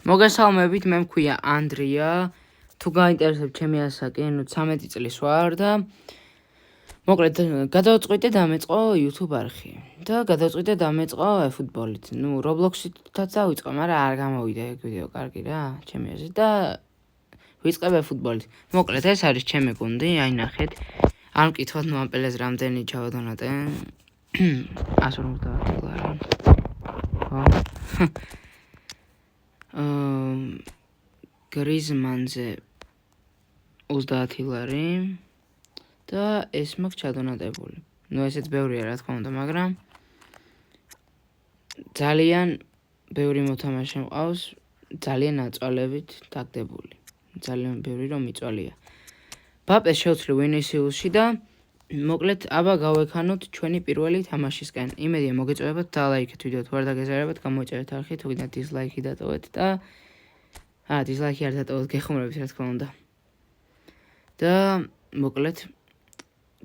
მოგესალმებით, მე მქვია ანდრია. თუ გაინტერესებთ ჩემი ასაკი, 13 წლის ვარ და მოკლედ გადავწყვიტე დამეწყო YouTube არხი და გადავწყვიტე დამეწყო eFootball-ით. Roblox-ითაც დავიწყო, მაგრამ არ გამოვიდა ეგ ვიდეო კარგი რა, ჩემი აზრით და ვიწყებ eFootball-ით. მოკლედ ეს არის ჩემი გუნდი, აი ნახეთ. არ მკითხოთ, ამ პელეს რამდენი ჩავადონატე. 150 დოლარი. გრიზმანზე 30 ლარი და ეს მაქვს ჩადონატებული. ესეც ბევრია რა თქმა უნდა, მაგრამ ძალიან ბევრი მოთამაშე მყავს, ძალიან აწვალებით დაგდებული. ძალიან ბევრი რომ მიწვალია. ბაპეს შევცვლი ვინისიუსში და მოკლედ აბა გავექანოთ ჩვენი პირველი თამაშისკენ. იმედია მოგეწევებათ და ლაიქეთ ვიდეო თუ არ დაგეზარებათ, გამოიწერეთ არხი, თუ გინდა დისლაიქი დატოვეთ და დისლაიქი არ დატოვოთ, გეხმარებით რა თქმა უნდა. და მოკლედ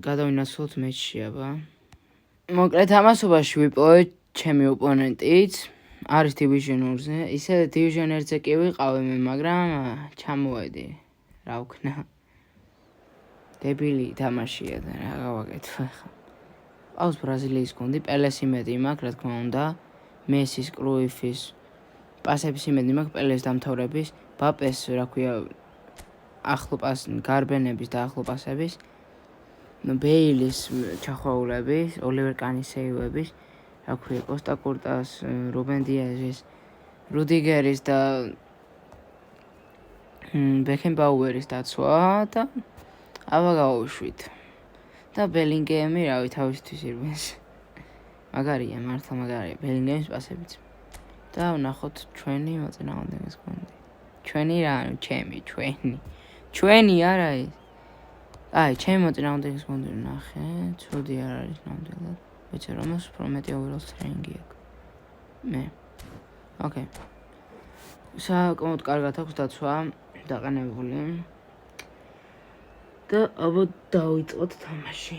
გადავინაცვლოთ მეჩში აბა. მოკლედ ამასობაში ვიპოვეთ ჩემი ოპონენტიც, არის Division 2-ზე, ისე Division 1-ზე კი ვიყავი მე, მაგრამ ჩამოვედი. რა ვქნა? დებილი თამაშია და რა გავაკეთო ახლა. ყავს ბრაზილიის გუნდი, პელეს იმედი მაქვს, რა თქმა უნდა, მესის, კრუიფის, პასების იმედი მაქვს, პელეს დამთავრების, ბაპეს, რა ქვია, გარბენების და ახლო პასების, ბეილის ჩახვეულების, ოლივერ კანის სეივების, რა ქვია, კოსტა კურტას, რუბენ დიაზის, რუდიგერის და ბეკენბაუერის დაცვა და აბა გავუშვით. და ბელინგემი, რავი, თავისთვის ირბენს. მაგარია, მართლა მაგარია, ბელინგემის პასებიც. და ვნახოთ ჩვენი მოწინააღმდეგეს გუნდი. ჩვენი რა, ჩვენი არა ეს. აი, ჩემი მოწინააღმდეგეს გუნდი ვნახე, ცუდი არ არის ნამდვილად. ვიცი რომელს უფრო მეტი overall range აქვს. მე. ოკეი. საკმაოდ კარგად აქვს დაცვა დაყენებული. და აბა დავიწყოთ თამაში.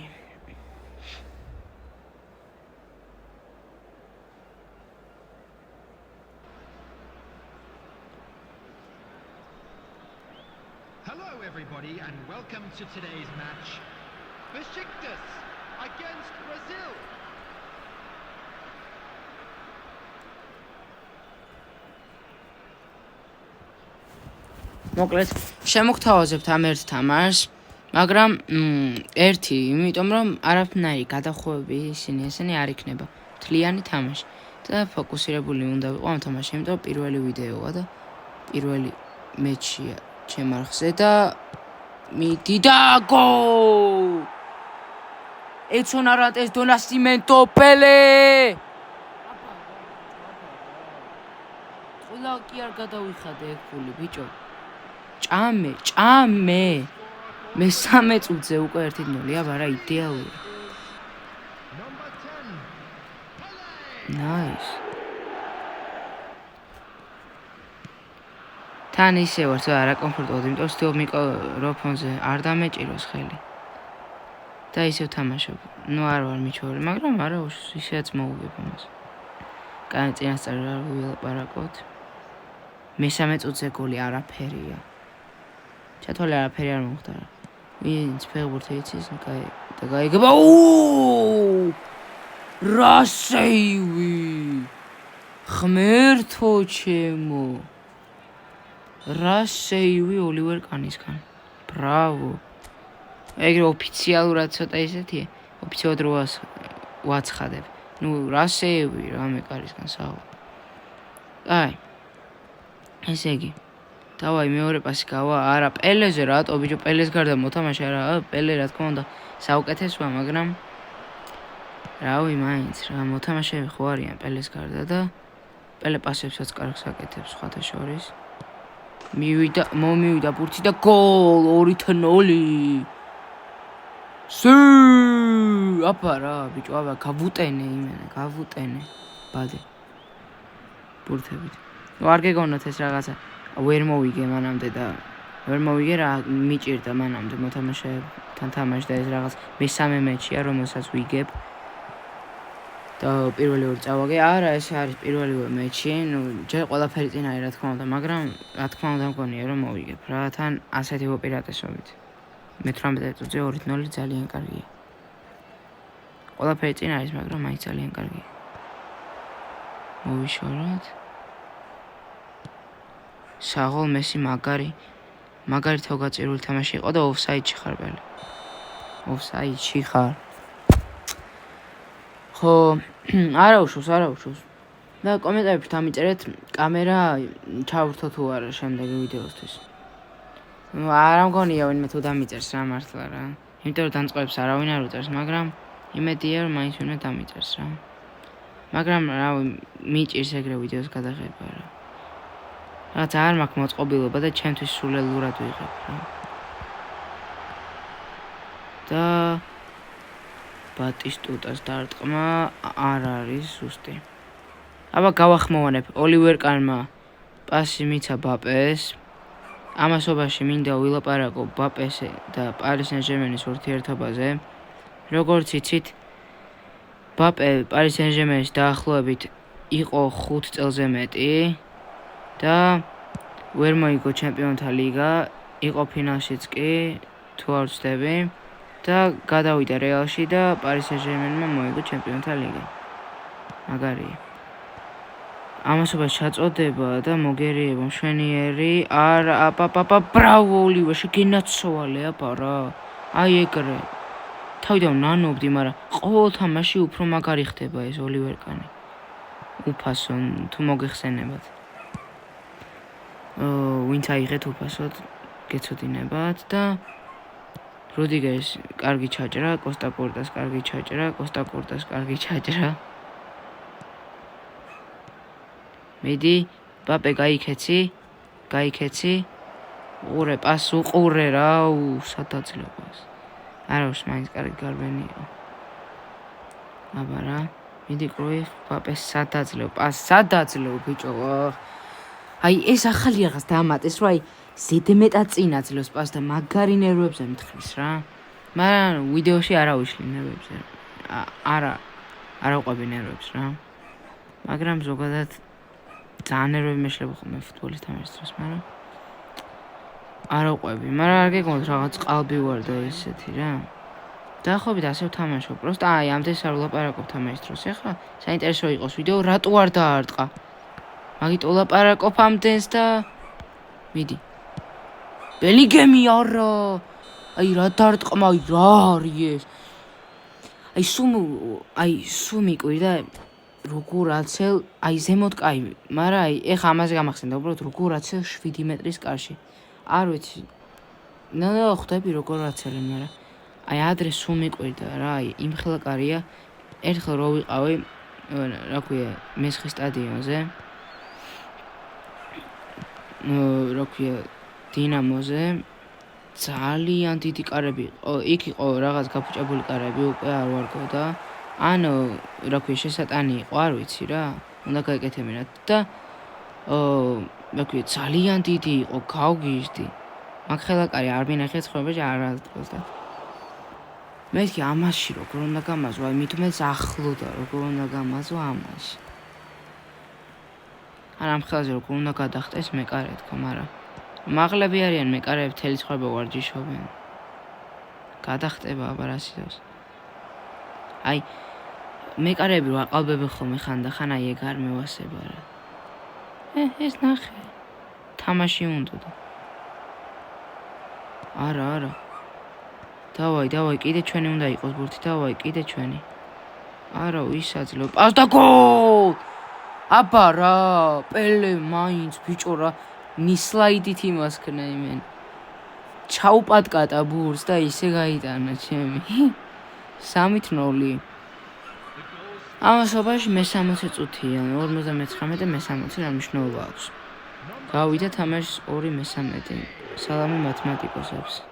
Hello everybody and welcome to today's match. Besiktas against Brazil. მოკლედ შემოგთავაზებთ ამ ერთ თამაშს, მაგრამ ერთი, იმიტომ რომ არაფერი გადახვევები ისინი არ იქნება. მთლიანი თამაში და ფოკუსირებული უნდა ვიყო ამ თამაშში, იმიტომ რომ პირველი ვიდეოა და პირველი მეჩია ჩემ არხზე და მიდი და გოლ! Edson Arantes do Nascimento Pele! ყველა კი არ გადავიხადე ეგ ფული, ბიჭო. ჭამე. მესამე წუთზე უკვე 1-0, აბა რა იდეალური. Number 10. Pele. Nice. თან ისე ვარ, რა კომფორტულად, იმიტომ ვსთილობ მიკროფონზე არ დამეჭიროს ხელი. და ისევ თამაშობ. არ ვარ მიჩვეული, მაგრამ არა, ისეაც მოუგებ ამას. კაი, წინასწარ არ ვილაპარაკოთ. მესამე წუთზე გოლი არაფერია. ჩათვალე არაფერი არ მომხდარა. ვინც ფეხბურთი იცის, კაი, და გაიგება. რა სეივი! ღმერთო ჩემო! რა სეივი ოლივერ კანისგან. ბრავო! ეგრე ოფიციალურად ცოტა ისეთია, ოფიციალურად რო ვაცხადებ. რა სეივი რამე კარისგან საუბარ. აი. ესე იგი. დავაი მეორე პასი გავა, არა, პელეზე რატო, ბიჭო, პელეს გარდა მოთამაშე არა, პელე რა თქმა უნდა საუკეთესოა, მაგრამ რავი, მაინც რა მოთამაშეები ხო არიან პელეს გარდა და პელე პასებსაც კარგს აკეთებს სხვათა შორის. მომივიდა ბურთი და გოლ 2-0. აბა რა, ბიჭო, აბა გავუტენე. ბადე. ბურთებით. არ გეგონოთ ეს რაღაცა. ვერ მოვიგე მანამდე და ვერ მოვიგე რა მიჭირდა მანამდე მოთამაშეებთან თამაში და ეს რაღაც მესამე მეჩია, რომელსაც ვიგებ. და პირველი ორი წავაგე. არა, ეს არის პირველი მეჩი. ნუ ჯერ ყველაფერი წინ არის რა თქმა უნდა, მაგრამ რა თქმა უნდა მგონია რომ მოვიგებ რა, თან ასეთი უპირატესობით. მე-18 წუთზე 2-0 ძალიან კარგია. ყველაფერი წინ არის, მაგრამ მაინც ძალიან კარგია. მოვიშოროთ. საღოლ მესი მაგარი თავგაწირული თამაში იყო და ოფსაიდში ხარ ბელი. ოფსაიდში ხარ. ხო, არა უშავს. და კომენტარებში დამიწერეთ კამერა ჩავვრთო თუ არა შემდეგი ვიდეოსთვის. არა მგონია ვინმე თუ დამიწერს რა მართლა რა. იმიტომ რომ დამწყებს არავინ არ უწერს, მაგრამ იმედია რომ მაინც ვინმე დამიწერს რა. მაგრამ რა მიჭირს ეგრე ვიდეოს გადაღება რა. რაც არ მაქვს მოწყობილობა და ჩემთვის სულელურად ვიღებ რა. და ბატისტუტას დარტყმა არ არის ზუსტი. აბა გავახმოვანებ ოლივერ კანმა პასი მიცა ბაპეს. ამასობაში მინდა ვილაპარაკო ბაპეს და პარის სენ-ჟერმენის ურთიერთობაზე. როგორც იცით, ბაპე პარის სენ-ჟერმენის დაახლოებით იყო 5 წელზე მეტი და ვერ მოიგო ჩემპიონთა ლიგა, იყო ფინალშიც კი, თუ არ ვცდები და გადავიდა რეალში და პარის სენ-ჟერმენმა მოიგო ჩემპიონთა ლიგა. მაგარია. ამასობაში ჩაწოდება და მოგერიება მშვენიერი. არა, ბრავო ოლივერ, შეგენაცვალე აბა რა. აი ეგრე. თავიდან ნანობდი, მაგრამ ყოველ თამაში უფრო მაგარი ხდება ეს ოლივერ კანი. უფასო თუ მოგეხსენებათ. ვინც აიღეთ უფასოდ, გეცოდინებათ და რუდიგერის კარგი ჩაჭრა, კოსტა კურტას კარგი ჩაჭრა. მიდი, ბაპე გაიქეცი. უყურე, პას უყურე რა, სადაძლევას. არა უშ მაინც კარგი გარბენია. აბა რა, მიდი კრუიფ, ბაპე სადაძლევ ბიჭო. აი ეს ახალი რაღაც დაამატეს, რომ აი ზედმეტად წინ აძლევს პას და მაგარი ნერვებზე მითხრის რა. მაგრამ ვიდეოში არა ვიშლი ნერვებზე. არა ვყვები ნერვებს რა. მაგრამ ზოგადად ძალიან ნერვები მეშლება ხოლმე ფუტბოლის თამაშის დროს, მაგრამ არა ვყვები, მაგრამ არ გეკონთ რაღაც ყალბი ვარ და ესეთი რა. დაახლოებით ასე ვთამაშობ, პროსტა აი ამდენს არ ვლაპარაკობ თამაშის დროს. ეხლა საინტერესო იყოს ვიდეო, რატო არ დაარტყა. მაგით ვლაპარაკობ ამდენს და მიდი. ბელინგემი არა. აი რა დარტყმა, რა არის ეს? აი სულ მიკვირდა როგორ აცელ, აი ზემოთ კაი, მაგრამ აი ეხა ამაზე გამახსენდა უბრალოდ როგორ აცელ 7 მეტრის კარში. არ ვიცი. ხვდები როგორ აცელენ, მაგრამ აი ადრე სულ მიკვირდა რა, აი იმ ხელკარია. ერთხელ რო ვიყავი, რა ქვია, მესხის სტადიონზე. რა ქვია, დინამოზე. ძალიან დიდი კარები იყო. იქ იყო რაღაც გაფუჭებული კარები, უკვე არ ვარგავდა. ანუ რა ქვია, შესატანი იყო, არ ვიცი რა. უნდა გაეკეთებინათ და რა ქვია, ძალიან დიდი იყო, გავგიჟდი. მაგ ხელაკარი არ მინახეთ ხვებაში არ ადროს და მეთქი ამაში როგორ უნდა გამაზო, აი მithumeც ახლო და როგორ უნდა გამაზო ამაში. ან ამ ხელაზე როგორ უნდა გადახტეს მეკარე თქო, მაგრამ მაღლები არიან მეკარეები მთელი ცხოვრება ვარჯიშობენ. გადახტება აბა რა სიტყვას. აი მეკარეები ვაყალბები ხოლმე ხანდახან, აი ეგ არ მევასება რა. ეს ნახე. თამაში უნდა და. არა. დავაი, კიდე ჩვენი უნდა იყოს ბურთი, დავაი, კიდე ჩვენი. არა, ვისაძლო. პას და გოლ! აბა რა, პელე მაინც ბიჭო რა, ნისლაიდით იმასქნა იმენ. ჩაუპატკატა ბურს და ისე გაიტანა ჩემი. 3-0. ამასობაში მე-60 წუთია, 59 და მე-60 რა მნიშვნელობა აქვს. გავიდა თამაშის 2 მე-13. სალამი მათემატიკოსებს.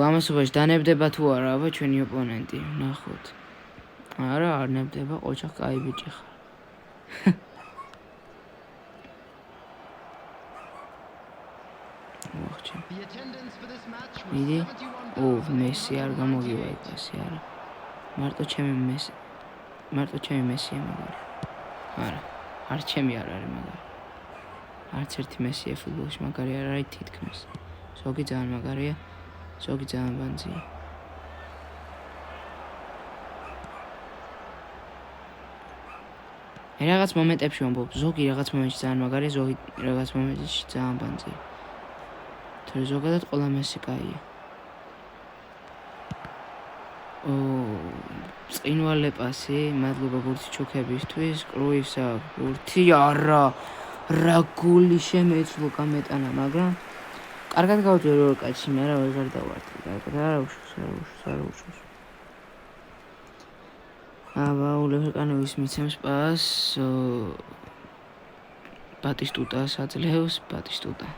ამასობაში დანებდება თუ არა, აბა ჩვენი ოპონენტი, ნახოთ. არა, არ ნებდება, ოჩახ კაი ბიჭი ხარ. მიდი. მესი არ გამოგივა ეგ პასი, არა. მარტო ჩემი მესია მაგარი. არა, არ ჩემი არ არის მაგარი. არც ერთი მესია ფუტბოლში მაგარი არ არის თითქმის. ზოგი ძალიან მაგარია, ზოგი ძალიან ბანძია. რაღაც მომენტებში ვამბობ, ზოგი რაღაც მომენტში ძალიან მაგარია, ზოგი რაღაც მომენტში ძალიან ბანძია. თორე ზოგადად ყველა მესი კაია. წინვალე პასი, მადლობა ბურთი ჩუქებისთვის, კრუივს აქვს ბურთი, არა, რა გული შემეძლო გამეტანა, მაგრამ კარგად გავუძვე რო კაცი, მე რა ვეღარ დავარდი, კარგად არა უშავს. აბა, ულეფერკანოვის მიცემს პასს, ბატისტუტას აძლევს, ბატისტუტა.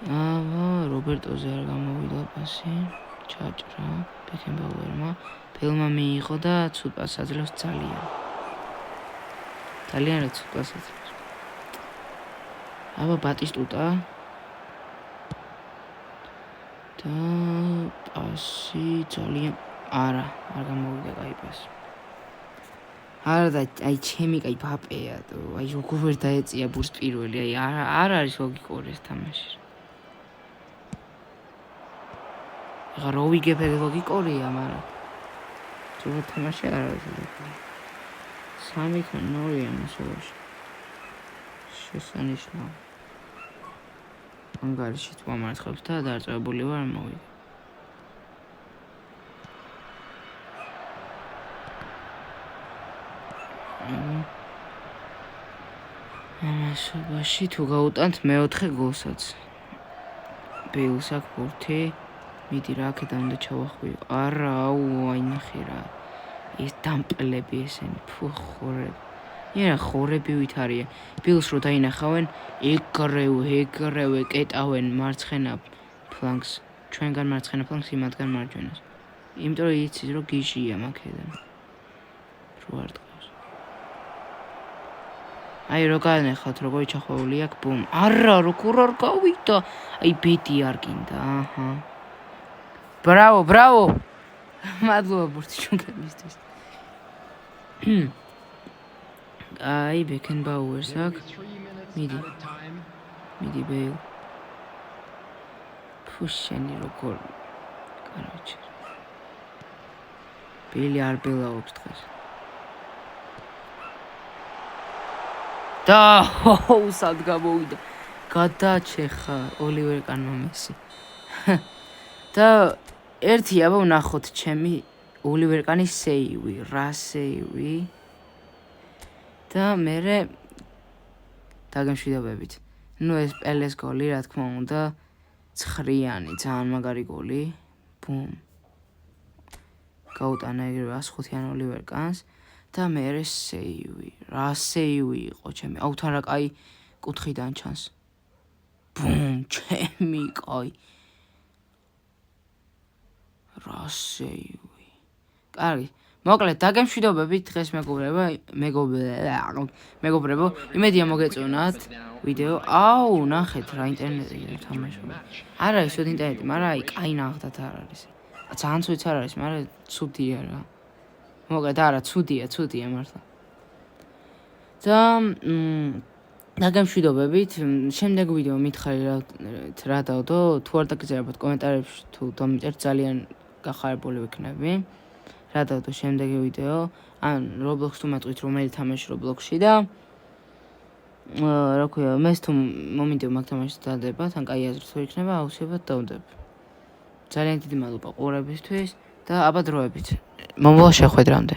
აბა, რობერტოზე არ გამოვიდა პასი. ჩაჭრა ბეკენბაუერმა ფილმა მიიღო და ცუდ პასს აძლევს ძალიან ცუდ პასს აძლევს. აბა ბატისტუტა და პასი ძალიან არა არ გამოვიდა კაი პასი. არა და აი ჩემი კაი ფაპეა თუ აი როგორ დაეწია ბურს პირველი აი არ არის ლოგიკური ეს თამაში. რა ვიგებ ლოგიკურია, მაგრამ თუ თამაში არ არის ლოგიკური. 3-0 ამასობაში. შესანიშნავი. ანგარიში თუ ამარცხებს და დარწმუნებული ვარ მოვიდა. ამასობაში თუ გაუტანთ მეოთხე გოლსაც. ბეილს აქვს ბურთი. მიდი რა აქედან უნდა ჩავახვიო. არა, აი ნახე რა. ეს დამპლები ესენი, ფუ ხორები. ია ხორები ვით არიან. ბილს რო დაინახავენ, ეგრევე კეტავენ მარცხენა ფლანგს. ჩვენგან მარცხენა ფლანგს, იმათგან მარჯვენას. იმიტომ რომ იცის რომ გიჟია მაქედან. რო არ დგას. აი რო განეხოთ, როგორი ჩახვეული აქვს, ბუმ. არა, როგორ არ გავიდა. აი ბედი არ გინდა, აჰა. Bravo! მადლობა ბურთი ჩუნქებისთვის. აი ბეკენბაუერს აქვს. მიდი ბეილ. ფუშენი როგორ. კაროჩე. ბეილი არ ბელაობს დღეს. და სად გამოვიდა. გადაჩეხა ოლივერ კანმამესი. და ერთი აბა ვნახოთ ჩემი ოლივერ კანის სეივი, რა სეივი და მერე დაგემშვიდობებით. ნუ ეს პელეს გოლი, რა თქმა უნდა, ცხრიანი, ძალიან მაგარი გოლი. ბუმ. გაუტანა ეგრევე 105-იან ოლივერ კანს და მერე სეივი. რა სეივი იყო ჩემი. აუ თან რა კაი კუთხიდან ჩანს. ბუმ, ჩემი კაი. რასეივი. კარგი. მოკლედ დაგემშვიდობებით დღეს მეგობრებო. იმედია მოგეწონათ ვიდეო. აუ, ნახეთ რა ინტერნეტი თამაშობ. არა ის უდ ინტერნეტი, მაგრამ აი კაი ნახდათ არ არის. ძალიან ცუდიც არ არის, მაგრამ ცუდია რა. მოკლედ არა, ცუდია მართლა. და დაგემშვიდობებით. შემდეგ ვიდეო მითხარით რა დავდო, თუ არ დაგიწერებთ კომენტარებში თუ დამიწერთ ძალიან გახარებული ვიქნები. რა დავდო შემდეგი ვიდეო, ან Roblox თუ მატყვით რომელი თამაში Roblox-ში და რა ქვია, მე თუ მომიდევ მაგ თამაშს დადება, თან კაი აზრით თუ იქნება, აუცილებლად დავდებ. ძალიან დიდი მადლობა ყურებისთვის და აბა დროებით. მომავალ შეხვედრამდე.